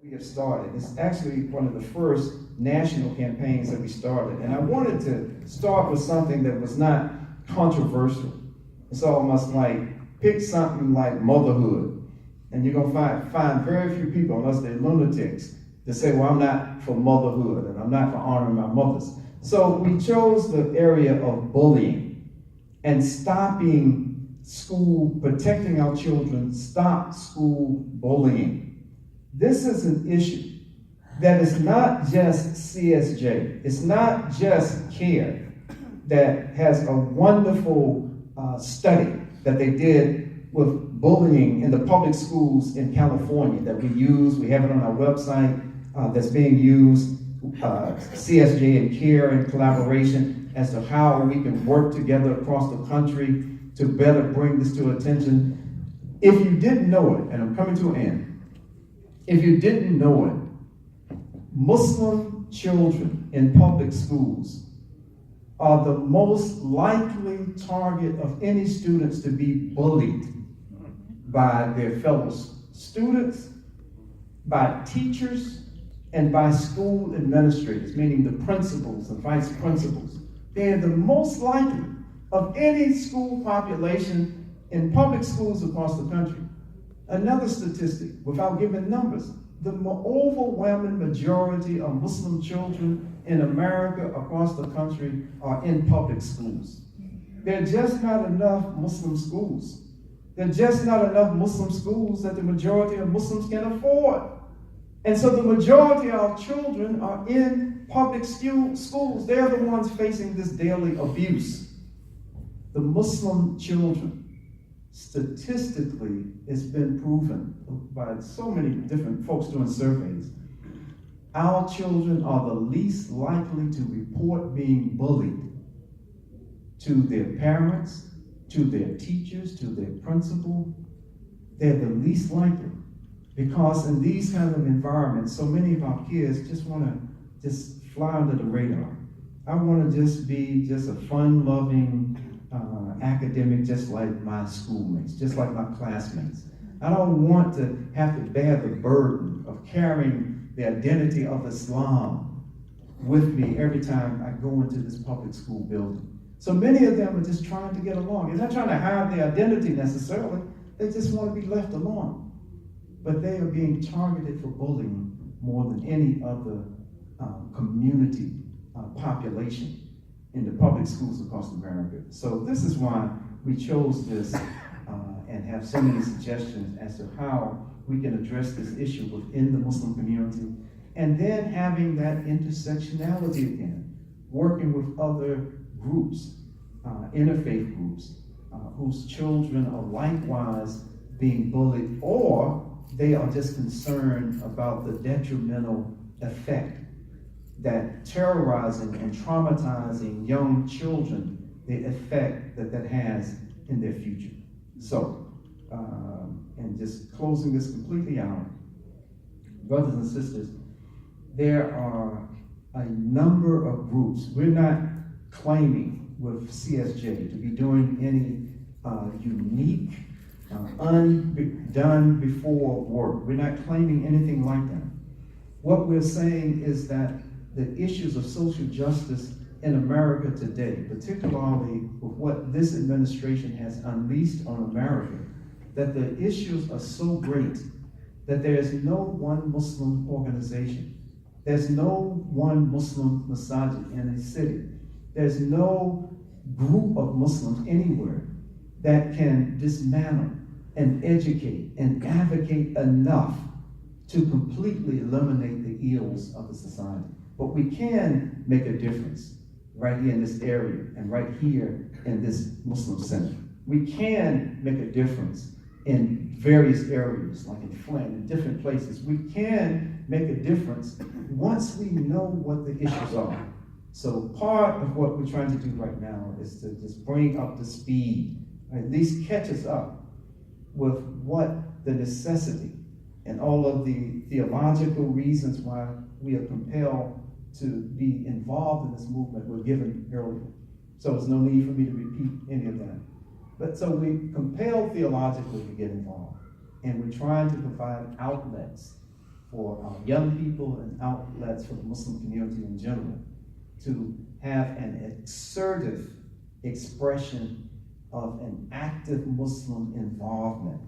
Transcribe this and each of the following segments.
we have started. It's actually one of the first national campaigns that we started. And I wanted to start with something that was not controversial. It's almost like pick something like motherhood. And you're going to find very few people, unless they're lunatics, that say, well, I'm not for motherhood and I'm not for honoring my mothers. So we chose the area of bullying and stopping school, protecting our children, stop school bullying. This is an issue that is not just CSJ, it's not just CARE that has a wonderful study that they did with bullying in the public schools in California that we use. We have it on our website that's being used, CSJ and CARE in collaboration as to how we can work together across the country to better bring this to attention. If you didn't know it, and I'm coming to an end, if you didn't know it, Muslim children in public schools are the most likely target of any students to be bullied by their fellow students, by teachers, and by school administrators, meaning the principals and vice principals. They're the most likely of any school population in public schools across the country. Another statistic, without giving numbers, the overwhelming majority of Muslim children in America across the country are in public schools. There are just not enough Muslim schools. There are just not enough Muslim schools that the majority of Muslims can afford. And so the majority of our children are in public schools. They're the ones facing this daily abuse. The Muslim children, statistically, it's been proven by so many different folks doing surveys, our children are the least likely to report being bullied to their parents, to their teachers, to their principal. They're the least likely. Because in these kind of environments, so many of our kids just want to just fly under the radar. I want to just be just a fun-loving academic, just like my schoolmates, just like my classmates. I don't want to have to bear the burden of carrying the identity of Islam with me every time I go into this public school building. So many of them are just trying to get along. They're not trying to hide their identity necessarily. They just want to be left alone. But they are being targeted for bullying more than any other community population in the public schools across America. So this is why we chose this and have so many suggestions as to how we can address this issue within the Muslim community, and then having that intersectionality again, working with other groups, interfaith groups, whose children are likewise being bullied, or they are just concerned about the detrimental effect that terrorizing and traumatizing young children, the effect that that has in their future. So, and just closing this completely out, brothers and sisters, there are a number of groups. We're not claiming with CSJ to be doing any unique, undone before work. We're not claiming anything like that. What we're saying is that the issues of social justice in America today, particularly with what this administration has unleashed on America, that the issues are so great that there is no one Muslim organization. There's no one Muslim masjid in a city. There's no group of Muslims anywhere that can dismantle and educate and advocate enough to completely eliminate the ills of the society. But we can make a difference right here in this area and right here in this Muslim center. We can make a difference in various areas, like in Flint, in different places. We can make a difference once we know what the issues are. So part of what we're trying to do right now is to just bring up the speed, at least catch us up with what the necessity and all of the theological reasons why we are compelled to be involved in this movement were given earlier. So there's no need for me to repeat any of that. But so we compelled theologically to get involved, and we're trying to provide outlets for our young people and outlets for the Muslim community in general to have an assertive expression of an active Muslim involvement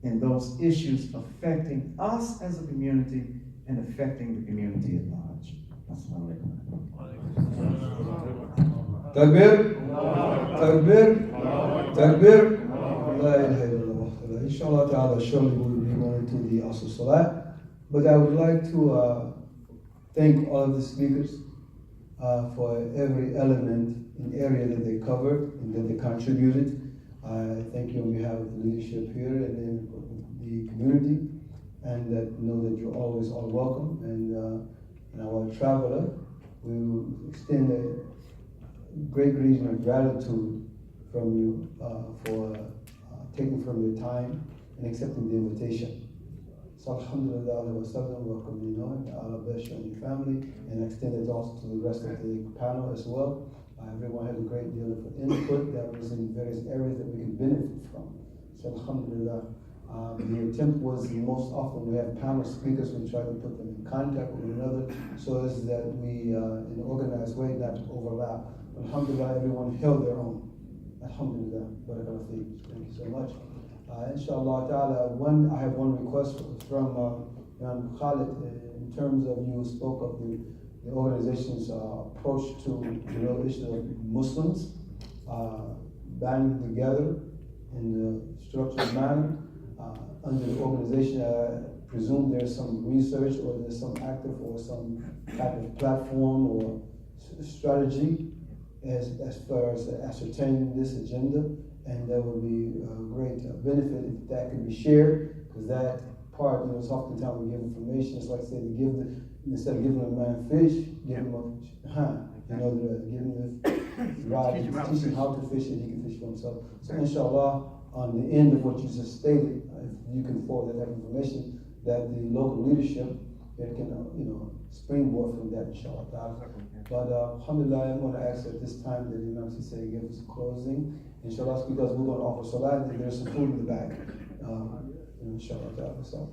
in those issues affecting us as a community and affecting the community at large. Assalamu alaikum. Takbir, takbir, takbir. La ilaha illallah. Inshallah ta'ala, surely we will be going to the Asr Salat. But I would like to thank all of the speakers for every element and area that they covered and that they contributed. I thank you on behalf of the leadership here and then the community, and that know that you're always all welcome. And our traveler, we will extend a great greeting of gratitude from you for taking from your time and accepting the invitation. So alhamdulillah, wa sallam, welcome, Allah bless you and your family, and extend it also to the rest of the panel as well. Everyone had a great deal of input that was in various areas that we can benefit from. So alhamdulillah, the attempt was most often we have panel speakers, we try to put them in contact with one another so as that we, in an organized way, not to overlap. Alhamdulillah, everyone held their own. Alhamdulillah, barakallahu feek. Thank you so much. Inshallah ta'ala, I have one request from Imam Khalid in terms of you spoke of the organization's approach to the real issue of Muslims banding together in a structured manner. Under the organization, I presume there's some research or there's some active or some type of platform or strategy as far as ascertaining this agenda, and that would be a great benefit if that could be shared, because that part, it's oftentimes we give information, it's like say to give instead of giving a man fish, give him a hand, giving the rod, teach him how to fish and he can fish for himself. So inshallah, on the end of what you just stated, if you can forward that information, that the local leadership can springboard from that, inshallah. But alhamdulillah, I'm going to ask at this time that Imam Cissee give us a closing, inshallah, because we're going to offer salat and there's some food in the bag, inshallah. So,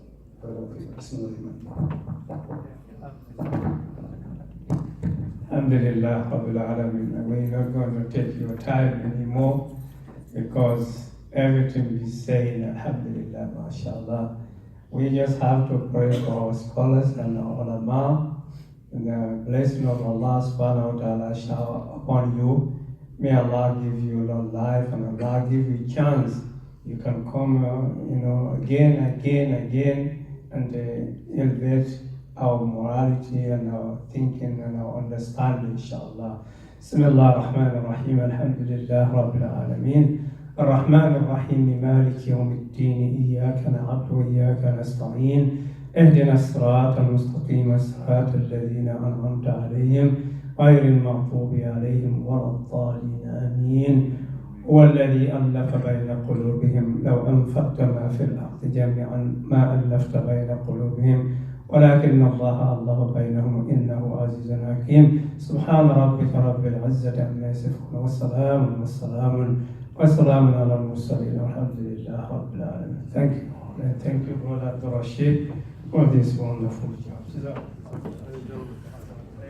Alhamdulillah, Rabbil Alameen. We're not going to take your time anymore because everything we say, alhamdulillah, mashallah. We just have to pray for our scholars and our ulama, and the blessing of Allah subhanahu wa ta'ala shower upon you. May Allah give you long life and Allah give you chance. You can come, again, and elevate our morality and our thinking and our understanding, inshallah. Bismillah ar-Rahman ar-Rahim, alhamdulillah, Rabbil Alameen. الرحمن الرحيم مالك يوم الدين إياك نعبد وإياك نستعين اهدنا الصراط المستقيم صراط الذين أنعمت عليهم غير المغضوب عليهم ولا الضالين آمين. هو الذي ألف بين قلوبهم لو أنفقت ما في الأرض جميعا ما ألفت بين قلوبهم ولكن الله ألف بينهم إنه عزيز حكيم. سبحان ربك رب العزة عما يصفون والسلام على المرسلين والحمد لله رب العالمين. Thank you. And thank you, Brother Abdul Rashid, for this wonderful job.